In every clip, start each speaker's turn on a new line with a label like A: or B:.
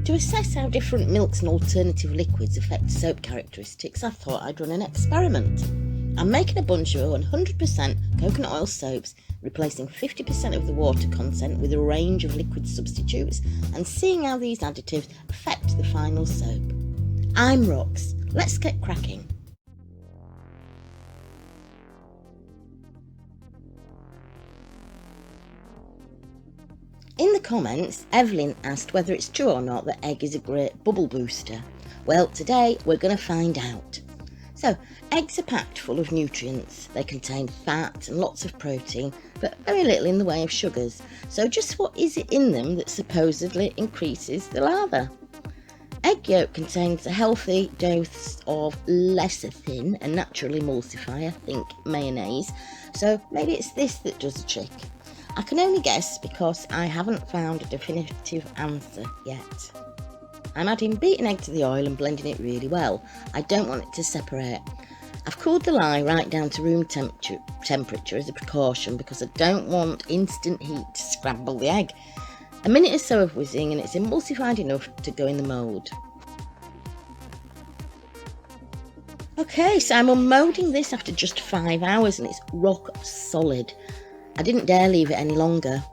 A: To assess how different milks and alternative liquids affect soap characteristics, I thought I'd run an experiment. I'm making a bunch of 100% coconut oil soaps, replacing 50% of the water content with a range of liquid substitutes and seeing how these additives affect the final soap. I'm Rox. Let's get cracking. In the comments, Evelyn asked whether it's true or not that egg is a great bubble booster. Well, today we're going to find out. So, eggs are packed full of nutrients. They contain fat and lots of protein, but very little in the way of sugars. So just what is it in them that supposedly increases the lather? Egg yolk contains a healthy dose of lecithin, a natural emulsifier, think mayonnaise. So maybe it's this that does the trick. I can only guess because I haven't found a definitive answer yet. I'm adding beaten egg to the oil and blending it really well. I don't want it to separate. I've cooled the lye right down to room temperature as a precaution because I don't want instant heat to scramble the egg. A minute or so of whizzing and it's emulsified enough to go in the mould. Okay, so I'm unmoulding this after just 5 hours and it's rock solid. I didn't dare leave it any longer.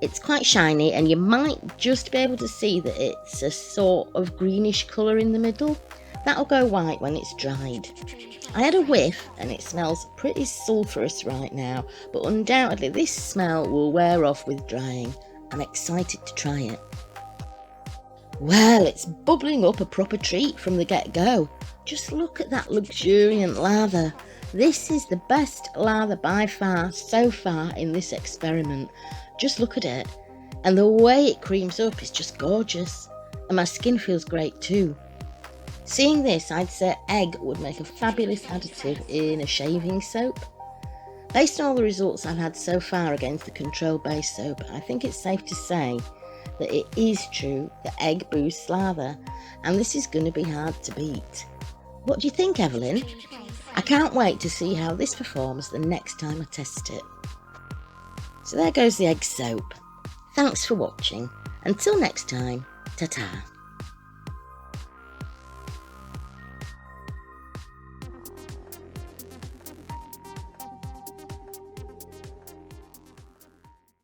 A: It's quite shiny and you might just be able to see that it's a sort of greenish colour in the middle. That'll go white when it's dried. I had a whiff and it smells pretty sulphurous right now, but undoubtedly this smell will wear off with drying. I'm excited to try it. Well, it's bubbling up a proper treat from the get-go. Just look at that luxuriant lather. This is the best lather by far so far in this experiment. Just look at it. And the way it creams up is just gorgeous. And my skin feels great too. Seeing this, I'd say egg would make a fabulous additive in a shaving soap. Based on all the results I've had so far against the control-based soap, I think it's safe to say that it is true that egg boosts lather, and this is going to be hard to beat. What do you think, Evelyn? I can't wait to see how this performs the next time I test it. So there goes the egg soap. Thanks for watching. Until next time, ta-ta.